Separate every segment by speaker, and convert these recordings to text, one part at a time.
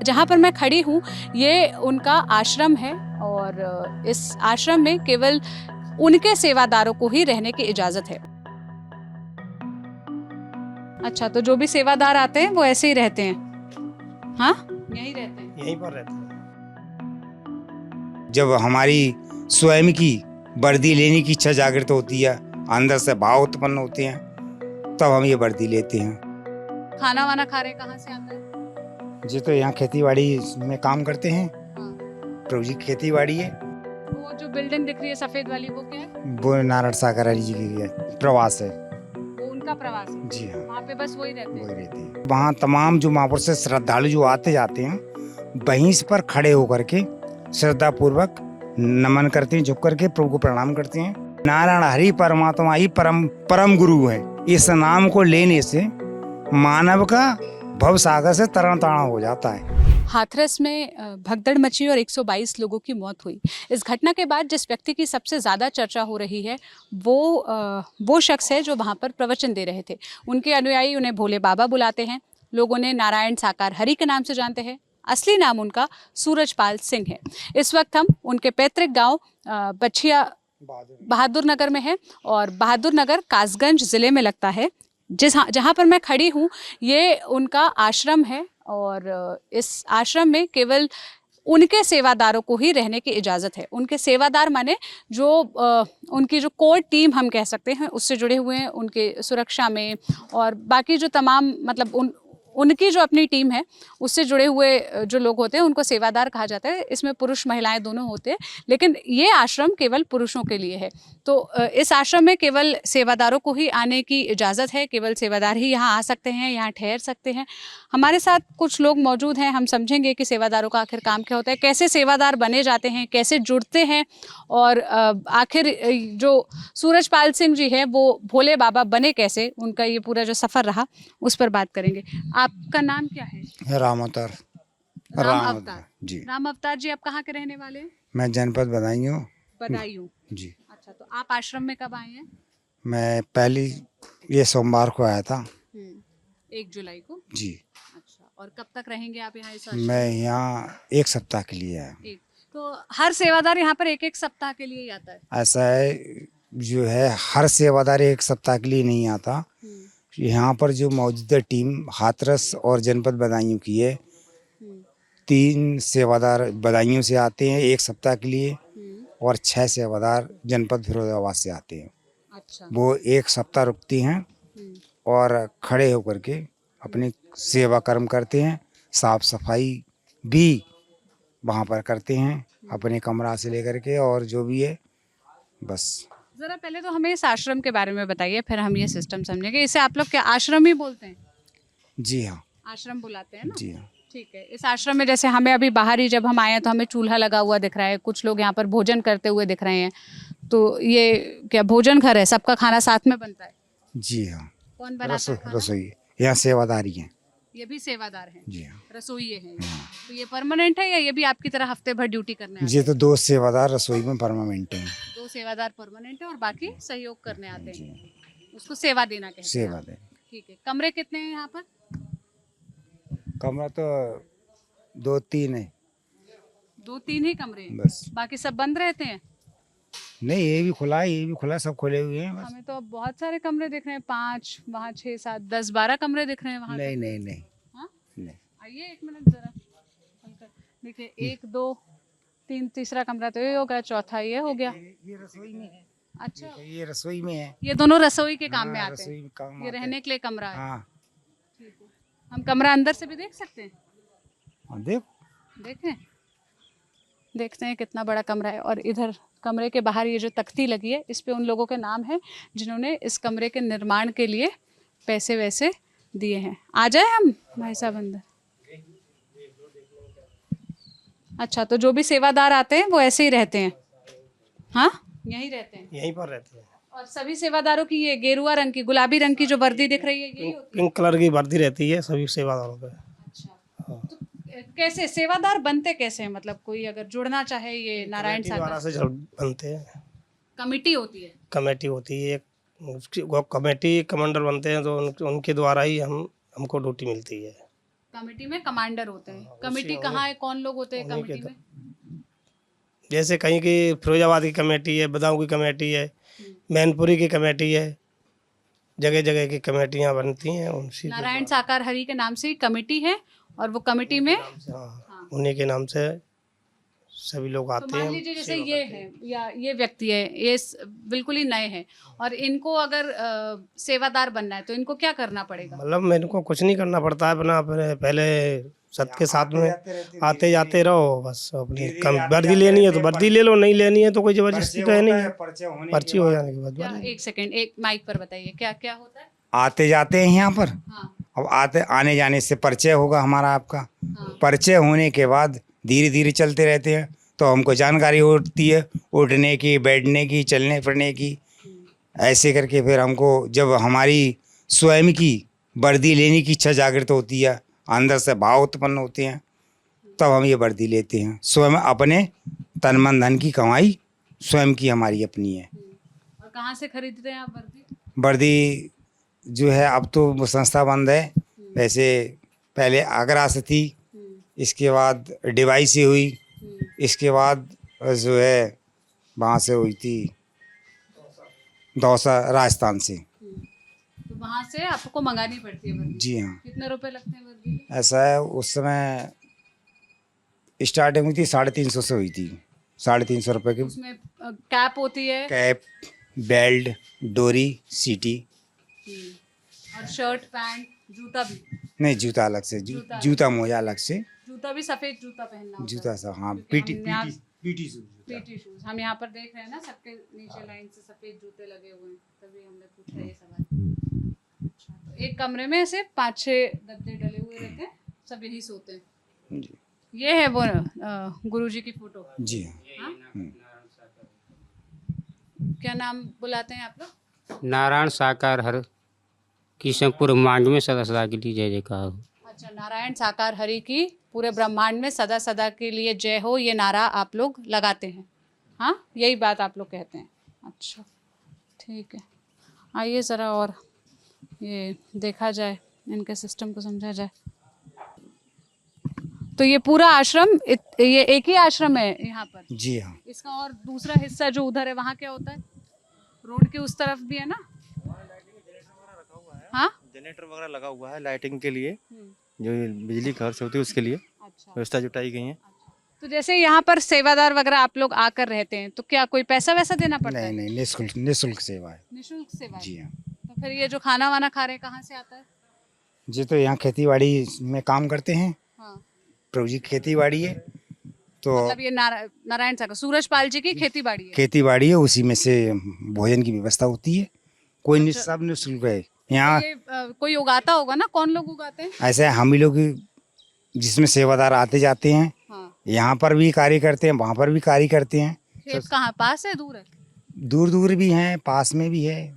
Speaker 1: जहाँ पर मैं खड़ी हूँ ये उनका आश्रम है और इस आश्रम में केवल उनके सेवादारों को ही रहने की इजाजत है। अच्छा, तो जो भी सेवादार आते हैं वो ऐसे ही रहते हैं? हाँ, यहीं रहते हैं?
Speaker 2: यहीं पर रहते हैं। जब हमारी स्वयं की वर्दी लेने की इच्छा जागृत होती है, अंदर से भाव उत्पन्न होते हैं, तब हम ये वर्दी लेते हैं।
Speaker 1: खाना वाना खा रहे कहाँ से आता है?
Speaker 2: जी, तो यहाँ खेती बाड़ी में काम करते हैं।
Speaker 1: हाँ।
Speaker 2: प्रभु जी खेती बाड़ी है।
Speaker 1: वो जो बिल्डिंग दिख रही है सफेद वाली वो क्या है?
Speaker 2: वो नारायण सागर जी की है, प्रवास है।
Speaker 1: वो उनका प्रवास है?
Speaker 2: जी हाँ,
Speaker 1: वहाँ पे बस वही रहते हैं?
Speaker 2: वही रहते हैं। वहाँ तमाम जो महापुर से श्रद्धालु जो आते जाते हैं, वहीं पर खड़े होकर के श्रद्धा पूर्वक नमन करते हैं, झुक करके प्रभु को प्रणाम करते हैं। नारायण हरि परमात्मा ही परम गुरु है। इस नाम को लेने से मानव का भव सागर से तरण तारण हो जाता है।
Speaker 1: हाथरस में भगदड़ मची और 122 लोगों की मौत हुई। इस घटना के बाद जिस व्यक्ति की सबसे ज़्यादा चर्चा हो रही है वो शख्स है जो वहाँ पर प्रवचन दे रहे थे। उनके अनुयायी उन्हें भोले बाबा बुलाते हैं। लोग उन्हें नारायण साकार हरि के नाम से जानते हैं। असली नाम उनका सूरजपाल सिंह है। इस वक्त हम उनके पैतृक गांव बछिया बहादुर नगर में है और बहादुर नगर कासगंज ज़िले में लगता है। जहाँ पर मैं खड़ी हूँ ये उनका आश्रम है और इस आश्रम में केवल उनके सेवादारों को ही रहने की इजाज़त है। उनके सेवादार माने जो उनकी जो कोर टीम हम कह सकते हैं उससे जुड़े हुए हैं, उनके सुरक्षा में और बाकी जो तमाम मतलब उनकी जो अपनी टीम है उससे जुड़े हुए जो लोग होते हैं उनको सेवादार कहा जाता है। इसमें पुरुष महिलाएं दोनों होते हैं, लेकिन ये आश्रम केवल पुरुषों के लिए है। तो इस आश्रम में केवल सेवादारों को ही आने की इजाज़त है। केवल सेवादार ही यहाँ आ सकते हैं, यहाँ ठहर सकते हैं। हमारे साथ कुछ लोग मौजूद हैं, हम समझेंगे कि सेवादारों का आखिर काम क्या होता है, कैसे सेवादार बने जाते हैं, कैसे जुड़ते हैं और आखिर जो सूरजपाल सिंह जी है वो भोले बाबा बने कैसे, उनका ये पूरा जो सफ़र रहा उस पर बात करेंगे। आपका नाम क्या है?
Speaker 2: राम अवतार।
Speaker 1: राम अवतार
Speaker 2: जी।
Speaker 1: राम अवतार जी, आप कहाँ के रहने वाले हैं?
Speaker 2: मैं जनपद बदायूं
Speaker 1: बदायूं।
Speaker 2: जी।
Speaker 1: अच्छा, तो आप आश्रम में कब आए हैं?
Speaker 2: मैं पहली ये सोमवार को आया था।
Speaker 1: 1 जुलाई को।
Speaker 2: जी।
Speaker 1: अच्छा, और कब तक रहेंगे आप यहाँ इस आश्रम
Speaker 2: मैं
Speaker 1: में?
Speaker 2: यहाँ 1 सप्ताह के लिए आया।
Speaker 1: तो हर सेवादार यहाँ पर 1-1 सप्ताह के लिए ही आता है?
Speaker 2: ऐसा है, जो है हर सेवादार 1 सप्ताह के लिए नहीं आता। यहाँ पर जो मौजूदा टीम हाथरस और जनपद बदायूं की है, 3 सेवादार बदायूं से आते हैं 1 सप्ताह के लिए और 6 सेवादार जनपद फिरोजाबाद से आते हैं।
Speaker 1: अच्छा।
Speaker 2: वो 1 सप्ताह रुकती हैं और खड़े होकर के अपनी सेवा कर्म करते हैं। साफ सफाई भी वहाँ पर करते हैं अपने कमरा से लेकर के, और जो भी है बस।
Speaker 1: जरा पहले तो हमें इस आश्रम के बारे में बताइए, फिर हम ये सिस्टम समझेंगे। इसे आप लोग क्या आश्रम ही बोलते हैं?
Speaker 2: जी हाँ।
Speaker 1: आश्रम बुलाते हैं ना?
Speaker 2: जी हाँ।
Speaker 1: ठीक है। इस आश्रम में जैसे हमें अभी बाहर ही जब हम आए हैं तो हमें चूल्हा लगा हुआ दिख रहा है, कुछ लोग यहाँ पर भोजन करते हुए दिख रहे हैं, तो ये क्या भोजन घर है? सबका खाना साथ में बनता है?
Speaker 2: जी हाँ।
Speaker 1: कौन बनाता है खाना?
Speaker 2: रसोई यहाँ सेवादारी हैं।
Speaker 1: ये भी सेवादार हैं?
Speaker 2: जी हाँ।
Speaker 1: रसोइये हैं ये? तो ये परमानेंट है या ये भी आपकी तरह हफ्ते भर ड्यूटी करने आते हैं?
Speaker 2: ये तो 2 सेवादार रसोई में परमानेंट हैं।
Speaker 1: 2 सेवादार परमानेंट है और बाकी सहयोग करने आते हैं, उसको सेवा देना कहते हैं।
Speaker 2: सेवा दे।
Speaker 1: ठीक है। कमरे कितने हैं यहाँ पर?
Speaker 2: कमरा तो 2-3 है
Speaker 1: 2-3 ही कमरे हैं?
Speaker 2: बस।
Speaker 1: बाकी सब बंद रहते हैं?
Speaker 2: नहीं, ये भी खुला है, ये भी खुला, सब खुले हुए हैं बस।
Speaker 1: हमें तो अब बहुत सारे कमरे दिख रहे हैं, 5 वहाँ 6 7 10 12 कमरे दिख रहे हैं वहाँ।
Speaker 2: नहीं नहीं नहीं
Speaker 1: हाँ?
Speaker 2: नहीं।
Speaker 1: आइए 1 मिनट जरा देखिए, 1 2 3 तीसरा कमरा तो ये हो गया, चौथा ये हो गया।
Speaker 2: ये रसोई में है।
Speaker 1: अच्छा,
Speaker 2: ये रसोई में है।
Speaker 1: ये दोनों रसोई के काम में
Speaker 2: हाँ,
Speaker 1: आते
Speaker 2: रसोई
Speaker 1: हैं।
Speaker 2: में काम
Speaker 1: ये
Speaker 2: आते
Speaker 1: रहने के लिए कमरा है।
Speaker 2: हाँ।
Speaker 1: ठीक है। हम कमरा अंदर से भी देख सकते हैं?
Speaker 2: देख
Speaker 1: देखें, देखते हैं कितना बड़ा कमरा है। और इधर कमरे के बाहर ये जो तख्ती लगी है इस पे उन लोगों के नाम है जिन्होंने इस कमरे के निर्माण के लिए पैसे वैसे दिए हैं। आ जाए हम भाई साहब अंदर? अच्छा, तो जो भी सेवादार आते हैं वो ऐसे ही रहते हैं? हाँ, यहीं रहते हैं?
Speaker 2: यहीं पर रहते हैं।
Speaker 1: और सभी सेवादारों की ये गेरुआ रंग की, गुलाबी रंग की जो वर्दी दिख रही है यही होती है?
Speaker 2: पिंक कलर की वर्दी रहती है सभी सेवादारों पे।
Speaker 1: अच्छा, तो कैसे सेवादार बनते कैसे हैं? मतलब कोई अगर जुड़ना चाहे ये नारायण सागर
Speaker 2: से बनते हैं।
Speaker 1: कमेटी होती है?
Speaker 2: कमेटी होती है, उसकी वो कमेटी कमांडर बनते हैं, तो उनके द्वारा ही हमको ड्यूटी मिलती है।
Speaker 1: कमेटी में कमांडर होते हैं। कमेटी कहाँ है, कौन लोग होते हैं
Speaker 3: उन्हीं के
Speaker 1: कमेटी में?
Speaker 3: जैसे कहीं की फिरोजाबाद की कमेटी है, बदाऊं की कमेटी है, मैनपुरी की कमेटी है, जगह जगह की कमेटियां बनती हैं उनसे।
Speaker 1: नारायण साकार हरि के नाम से ही कमेटी है और वो कमेटी में
Speaker 3: हाँ, उन्हीं के नाम से सभी लोग
Speaker 1: तो
Speaker 3: आते
Speaker 1: मान
Speaker 3: हैं।
Speaker 1: लीजिए जैसे ये है या ये व्यक्ति है, ये बिल्कुल ही नए हैं और इनको अगर सेवादार बनना है तो इनको क्या करना पड़ेगा?
Speaker 3: मतलब मेरे को कुछ नहीं करना पड़ता है, अपना पहले सबके साथ में आते जाते रहो, बस अपनी कम वर्दी लेनी है तो वर्दी ले लो, नहीं लेनी है तो कोई जबरदस्ती तो है नहीं है। पर्ची हो जाने के बाद
Speaker 1: क्या, एक सेकंड, एक माइक पर बताइए क्या क्या होता है?
Speaker 2: आते जाते हैं यहाँ पर।
Speaker 1: हाँ
Speaker 2: अब आने जाने से परिचय होगा हमारा आपका।
Speaker 1: हाँ
Speaker 2: परिचय होने के बाद धीरे धीरे चलते रहते हैं तो हमको जानकारी होती है उठने की, बैठने की, चलने फिरने की। ऐसे करके फिर हमको जब हमारी स्वयं की वर्दी लेने की इच्छा जागृत होती है, अंदर से भाव उत्पन्न होते हैं, तब हम ये वर्दी लेते हैं। स्वयं अपने तन मन धन की कमाई स्वयं की हमारी अपनी है।
Speaker 1: और कहाँ से खरीदते हैं आप वर्दी?
Speaker 2: वर्दी जो है अब तो वो संस्था बंद है, वैसे पहले आगरा से थी, इसके बाद डिवाई से हुई, इसके बाद जो है वहाँ से हुई थी दौसा राजस्थान से।
Speaker 1: तो वहाँ से आपको मंगानी पड़ती है वर्दी?
Speaker 2: जी हाँ,
Speaker 1: कितने रुपए लगते हैं वर्दी के?
Speaker 2: ऐसा है। उस समय स्टार्टिंग हुई थी 350 से हुई थी, 350 रुपये की।
Speaker 1: उसमें कैप होती है
Speaker 2: कैप, बेल्ट, डोरी, सीटी।
Speaker 1: और शर्ट पैंट जूता भी?
Speaker 2: नहीं, जूता अलग से, जूता मोजा अलग से।
Speaker 1: जूता भी सफेद जूता पहनना होता है?
Speaker 2: जूता सा, हाँ,
Speaker 1: क्योंकि हम यहाँ-
Speaker 2: पीटी शूज।
Speaker 1: पीटी शूज हम यहाँ पर देख रहे हैं ना, सबके नीचे लाइन से सफेद जूते लगे हुए हैं, तभी हमने पूछा ये सवाल। अच्छा, तो एक कमरे में से 5-6 गद्दे डले हुए रहते हैं, सब यही सोते हैं।
Speaker 2: जी
Speaker 1: ये है वो गुरुजी की फोटो।
Speaker 2: जी हाँ।
Speaker 1: हाँ? क्या नाम बुलाते हैं आप लोग?
Speaker 4: नारायण साकार हर किशनपुर ब्रह्मांड में सदा सदा के लिए जय जयकार हो।
Speaker 1: अच्छा, नारायण साकार हरि की पूरे ब्रह्मांड में सदा सदा के लिए जय हो, ये नारा आप लोग लगाते हैं? हाँ, यही बात आप लोग कहते हैं। अच्छा, ठीक है, आइए ज़रा और ये देखा जाए, इनके सिस्टम को समझा जाए। तो ये पूरा आश्रम ये एक ही आश्रम है यहाँ पर?
Speaker 2: जी हाँ।
Speaker 1: इसका और दूसरा हिस्सा जो उधर है वहाँ क्या होता है? रोड के उस तरफ भी है ना? हाँ,
Speaker 5: जनरेटर वगैरह लगा हुआ है लाइटिंग के लिए, जो बिजली घर से होती है उसके लिए
Speaker 1: अच्छा।
Speaker 5: व्यवस्था जुटाई गई है।
Speaker 1: तो जैसे यहाँ पर सेवादार वगैरह आप लोग आकर रहते हैं तो क्या कोई पैसा वैसा देना पड़ता
Speaker 2: नहीं
Speaker 1: है?
Speaker 2: नहीं, निःशुल्क सेवा है।
Speaker 1: निःशुल्क सेवा है?
Speaker 2: जी हाँ।
Speaker 1: तो फिर ये जो खाना वाना खा रहे हैं कहाँ से आता है?
Speaker 2: जी, तो यहाँ खेती बाड़ी में काम करते हैं,
Speaker 1: हाँ,
Speaker 2: प्रभु जी की खेती बाड़ी है, तो
Speaker 1: मतलब ये नारायण सागर सूरजपाल जी की खेती बाड़ी है?
Speaker 2: खेती बाड़ी है, उसी में से भोजन की व्यवस्था होती है। कोई सब निःशुल्क है यहाँ।
Speaker 1: तो ये कोई उगाता होगा ना, कौन लोग उगाते हैं?
Speaker 2: ऐसे हम ही लोग जिसमें सेवादार आते जाते हैं,
Speaker 1: हाँ,
Speaker 2: यहाँ पर भी कार्य करते हैं, वहाँ पर भी कार्य करते हैं।
Speaker 1: खेत कहाँ, पास है दूर है?
Speaker 2: दूर दूर भी हैं, पास में भी है।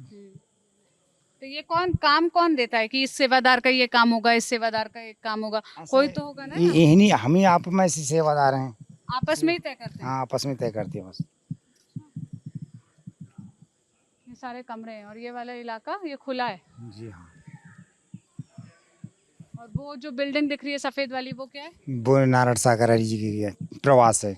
Speaker 1: तो ये कौन देता है कि इस सेवादार का ये काम होगा, इस सेवादार का एक काम होगा? कोई तो होगा ना?
Speaker 2: इन्हीं हम ही आप में से सेवादार हैं।
Speaker 1: आपस में ही तय करते हैं?
Speaker 2: हाँ, आपस में तय करते हैं बस।
Speaker 1: ये सारे कमरे हैं और ये वाला इलाका ये खुला है।
Speaker 2: जी हाँ।
Speaker 1: और वो जो बिल्डिंग दिख रही है सफेद वाली, वो क्या है?
Speaker 2: वो नारायण सागर हरि जी की प्रवास है।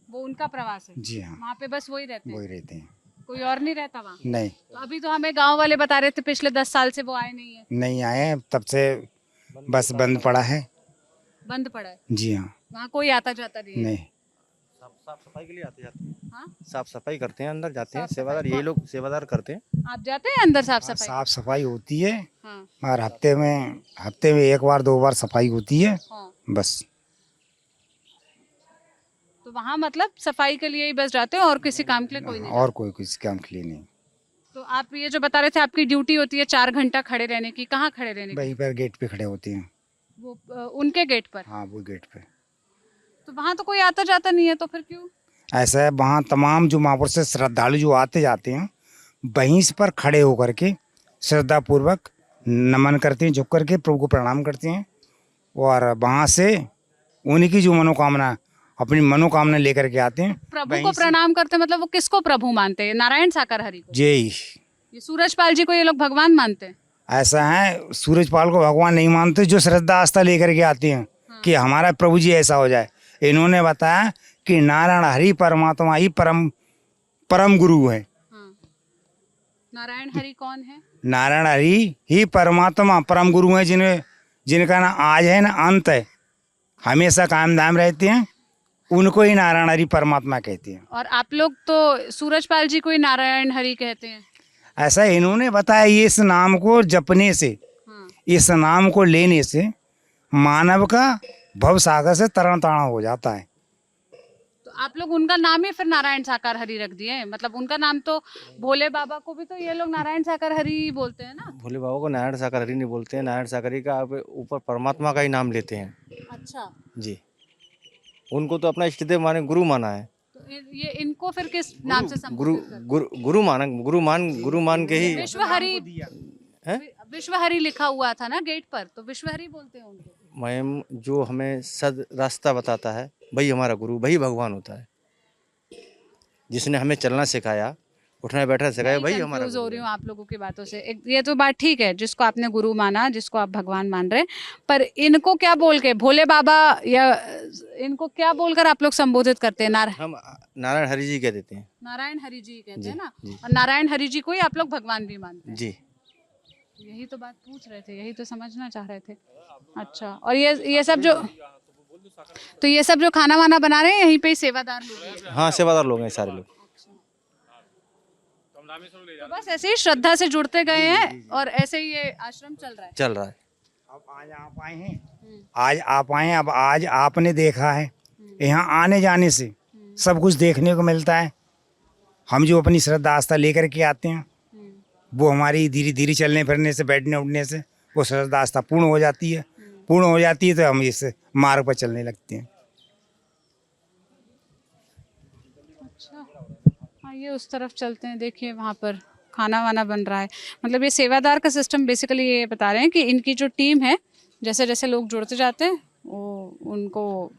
Speaker 1: वो उनका प्रवास है?
Speaker 2: जी हाँ,
Speaker 1: वहाँ पे बस वही रहते हैं,
Speaker 2: वही रहते हैं।
Speaker 1: कोई और नहीं रहता वहाँ?
Speaker 2: नहीं,
Speaker 1: तो अभी तो हमें गांव वाले बता रहे थे पिछले 10 साल से वो आए नहीं है।
Speaker 2: नहीं आए हैं, तब से बस बंद पड़ा है।
Speaker 1: बंद पड़ा है?
Speaker 2: जी हाँ।
Speaker 1: वहाँ कोई आता जाता नहीं है?
Speaker 2: नहीं,
Speaker 5: साफ सफाई के लिए आते जाते हैं,
Speaker 1: हाँ?
Speaker 5: साफ सफाई करते हैं, अंदर जाते हैं,
Speaker 1: साफ सफाई
Speaker 5: सेवादार यही लोग सेवादार करते हैं।
Speaker 1: आप जाते हैं अंदर साफ सफाई?
Speaker 2: साफ सफाई होती है,
Speaker 1: हाँ
Speaker 2: और हफ्ते में एक बार 2 बार सफाई होती है
Speaker 1: हाँ।
Speaker 2: बस।
Speaker 1: तो वहाँ मतलब सफाई के लिए ही बस जाते हैं और किसी काम के लिए कोई नहीं?
Speaker 2: और कोई किसी काम के लिए नहीं।
Speaker 1: तो आप ये जो बता रहे थे आपकी ड्यूटी होती है 4 घंटा खड़े रहने की, कहाँ खड़े रहने की?
Speaker 2: वहीं पर गेट पे खड़े होते हैं।
Speaker 1: वो उनके गेट पर?
Speaker 2: हाँ, वो गेट पे।
Speaker 1: तो वहाँ तो कोई आता जाता नहीं है, तो फिर क्यों?
Speaker 2: ऐसा है, वहाँ तमाम जो महापुर से श्रद्धालु जो आते जाते हैं, वहीं पर खड़े होकर के श्रद्धा पूर्वक नमन करते हैं, झुक करके प्रभु को प्रणाम करते हैं, और वहाँ से उनकी जो मनोकामना, अपनी मनोकामना लेकर के आते हैं।
Speaker 1: प्रभु को प्रणाम करते मतलब वो किसको प्रभु मानते हैं? नारायण साकार हरि को?
Speaker 2: जय।
Speaker 1: ये सूरजपाल जी को ये लोग भगवान मानते हैं?
Speaker 2: ऐसा है, सूरजपाल को भगवान नहीं मानते, जो श्रद्धा आस्था लेकर के आते हैं कि हमारा प्रभु जी ऐसा हो जाए। इन्होंने बताया कि नारायण हरि परमात्मा ही परम गुरु है।
Speaker 1: नारायण हरि कौन है?
Speaker 2: नारायण हरि ही परमात्मा परम गुरु है, जिनका ना आज है ना अंत है, हमेशा कायम दायम रहते हैं, उनको ही नारायण हरि परमात्मा कहते हैं।
Speaker 1: और आप लोग तो सूरजपाल जी को ही नारायण हरि कहते हैं।
Speaker 2: ऐसा इन्होंने बताया, ये इस नाम को जपने से, इस नाम को लेने से मानव का भव सागर से तरण तारण हो जाता है।
Speaker 1: तो आप लोग उनका नाम ही फिर नारायण साकार हरि रख दिए, मतलब उनका नाम तो भोले बाबा को भी तो ये लोग नारायण साकार हरि बोलते हैं ना।
Speaker 5: भोले बाबा को नारायण सागर हरि नहीं बोलते हैं, नारायण सागर हरि का आप ऊपर परमात्मा का ही नाम लेते हैं।
Speaker 1: अच्छा,
Speaker 5: जी, उनको तो अपना इष्टदेव माने, गुरु माना है।
Speaker 1: तो ये इनको फिर किस नाम से
Speaker 5: गुरु
Speaker 1: संबोधित करते
Speaker 5: गुरु गुरु मान के ही
Speaker 1: हैं? विश्व हरि,
Speaker 5: है।
Speaker 1: विश्व हरि लिखा हुआ था ना गेट पर, तो विश्व हरि बोलते हैं उनको।
Speaker 5: मैम, जो हमें सद रास्ता बताता है वही हमारा गुरु, वही भगवान होता है। जिसने हमें चलना सिखाया, उठना बैठना सिखाया, वही हमारा
Speaker 1: कंफ्यूज हो
Speaker 5: गुरु
Speaker 1: रही
Speaker 5: है।
Speaker 1: हूँ आप लोगों की बातों से। ये तो बात ठीक है, जिसको आपने गुरु माना, जिसको आप भगवान मान रहे हैं, पर इनको क्या बोल के, भोले बाबा या इनको क्या बोलकर आप लोग संबोधित करते हैं?
Speaker 5: हम नारायण हरि जी कह देते हैं।
Speaker 1: नारायण हरि जी कहते
Speaker 5: जी,
Speaker 1: हैं ना।
Speaker 5: जी।
Speaker 1: और नारायण हरि जी को ही आप लोग भगवान भी मानते हैं।
Speaker 5: जी,
Speaker 1: यही तो बात पूछ रहे थे, यही तो समझना चाह रहे थे। अच्छा, और ये सब जो, तो ये सब जो खाना वाना बना रहे हैं यहीं पे ही सेवादार लोग हैं?
Speaker 5: हाँ, सेवादार लोग हैं सारे लोग।
Speaker 1: तो बस ऐसे ही श्रद्धा से जुड़ते गए हैं और ऐसे ही ये आश्रम चल रहा है।
Speaker 5: चल रहा है।
Speaker 2: अब आज आप आए हैं, आज आप आए हैं, अब आज आपने देखा है, यहाँ आने जाने से सब कुछ देखने को मिलता है। हम जो अपनी श्रद्धा आस्था लेकर के आते हैं, वो हमारी धीरे धीरे चलने फिरने से, बैठने उठने से वो श्रद्धा आस्था पूर्ण हो जाती है। पूर्ण हो जाती है तो हम इस मार्ग पर चलने लगते हैं।
Speaker 1: अच्छा, आइए उस तरफ चलते हैं। देखिए वहाँ पर खाना वाना बन रहा है। मतलब ये सेवादार का सिस्टम बेसिकली ये बता रहे हैं कि इनकी जो टीम है, जैसे जैसे लोग जुड़ते जाते हैं वो उनको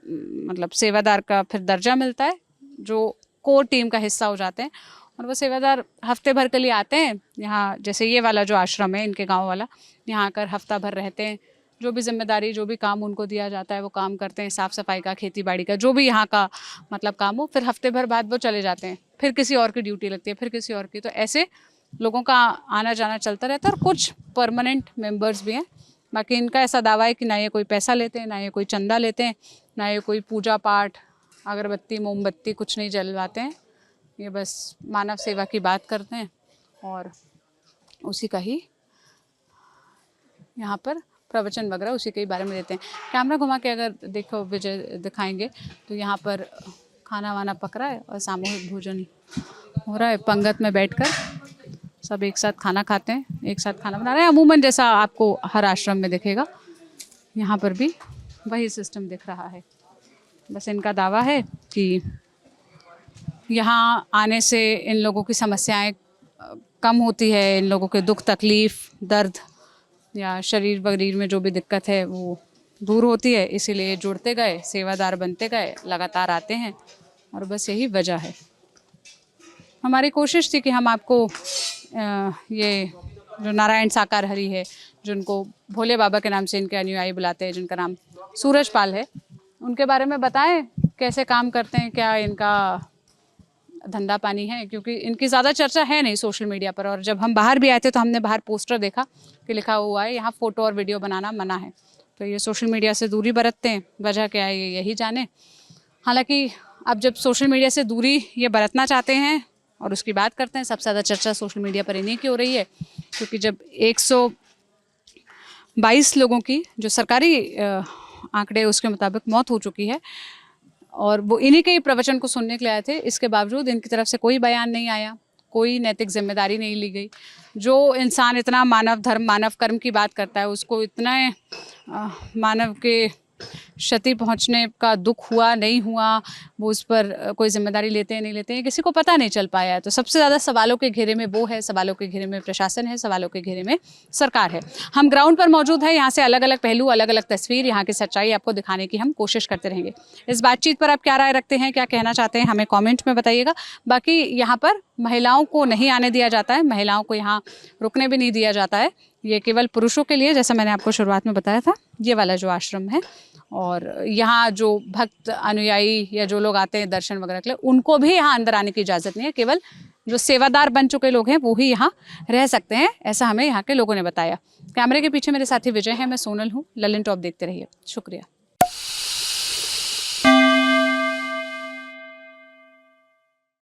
Speaker 1: मतलब सेवादार का फिर दर्जा मिलता है, जो कोर टीम का हिस्सा हो जाते हैं। और वो सेवादार हफ्ते भर के लिए आते हैं यहाँ, जैसे ये वाला जो आश्रम है इनके गांव वाला, यहाँ आकर हफ्ता भर रहते हैं। जो भी जिम्मेदारी, जो भी काम उनको दिया जाता है वो काम करते हैं, साफ़ सफाई का, खेती बाड़ी का, जो भी यहाँ का मतलब काम हो। फिर हफ्ते भर बाद वो चले जाते हैं, फिर किसी और की ड्यूटी लगती है, फिर किसी और की। तो ऐसे लोगों का आना जाना चलता रहता है। और कुछ परमानेंट मेंबर्स भी हैं। बाकी इनका ऐसा दावा है कि ना ये कोई पैसा लेते हैं, ना ये कोई चंदा लेते हैं, ना ये कोई पूजा पाठ, अगरबत्ती मोमबत्ती कुछ नहीं जलवाते हैं। ये बस मानव सेवा की बात करते हैं और उसी का ही यहाँ पर प्रवचन वगैरह उसी के ही बारे में देते हैं। कैमरा घुमा के अगर देखो विजय दिखाएंगे तो यहाँ पर खाना वाना पक रहा है और सामूहिक भोजन हो रहा है। पंगत में बैठकर सब एक साथ खाना खाते हैं, एक साथ खाना बना रहे हैं। अमूमन जैसा आपको हर आश्रम में दिखेगा, यहाँ पर भी वही सिस्टम दिख रहा है। बस इनका दावा है कि यहाँ आने से इन लोगों की समस्याएं कम होती है, इन लोगों के दुख तकलीफ़ दर्द या शरीर वगैरह में जो भी दिक्कत है वो दूर होती है। इसीलिए जुड़ते गए, सेवादार बनते गए, लगातार आते हैं और बस यही वजह है। हमारी कोशिश थी कि हम आपको ये जो नारायण साकार हरि है, जिनको भोले बाबा के नाम से इनके अनुयायी बुलाते हैं, जिनका नाम सूरजपाल है, उनके बारे में बताएं कैसे काम करते हैं, क्या इनका धंधा पानी है। क्योंकि इनकी ज़्यादा चर्चा है नहीं सोशल मीडिया पर। और जब हम बाहर भी आए थे तो हमने बाहर पोस्टर देखा कि लिखा हुआ है यहाँ फ़ोटो और वीडियो बनाना मना है। तो ये सोशल मीडिया से दूरी बरतते हैं, वजह क्या है ये यही जाने। हालांकि अब जब सोशल मीडिया से दूरी ये बरतना चाहते हैं और उसकी बात करते हैं, सबसे ज़्यादा चर्चा सोशल मीडिया पर इन्हीं की हो रही है। क्योंकि जब 122 लोगों की जो सरकारी आंकड़े उसके मुताबिक मौत हो चुकी है और वो इन्हीं के ही प्रवचन को सुनने के लिए आए थे, इसके बावजूद इनकी तरफ से कोई बयान नहीं आया, कोई नैतिक जिम्मेदारी नहीं ली गई। जो इंसान इतना मानव धर्म मानव कर्म की बात करता है, उसको इतना मानव के क्षति पहुंचने का दुख हुआ नहीं हुआ, वो उस पर कोई जिम्मेदारी लेते हैं नहीं लेते हैं, किसी को पता नहीं चल पाया है। तो सबसे ज़्यादा सवालों के घेरे में वो है, सवालों के घेरे में प्रशासन है, सवालों के घेरे में सरकार है। हम ग्राउंड पर मौजूद है, यहाँ से अलग अलग पहलू, अलग अलग तस्वीर, यहाँ की सच्चाई आपको दिखाने की हम कोशिश करते रहेंगे। इस बातचीत पर आप क्या राय रखते हैं, क्या कहना चाहते हैं, हमें कॉमेंट में बताइएगा। बाकी यहाँ पर महिलाओं को नहीं आने दिया जाता है, महिलाओं को यहाँ रुकने भी नहीं दिया जाता है। ये केवल पुरुषों के लिए, जैसा मैंने आपको शुरुआत में बताया था, ये वाला जो आश्रम है। और यहाँ जो भक्त अनुयायी या जो लोग आते हैं दर्शन वगैरह के लिए, उनको भी यहाँ अंदर आने की इजाज़त नहीं है। केवल जो सेवादार बन चुके लोग हैं वो ही यहाँ रह सकते हैं, ऐसा हमें यहाँ के लोगों ने बताया। कैमरे के पीछे मेरे साथी विजय हैं, मैं सोनल हूँ। ललन टॉप देखते रहिए। शुक्रिया।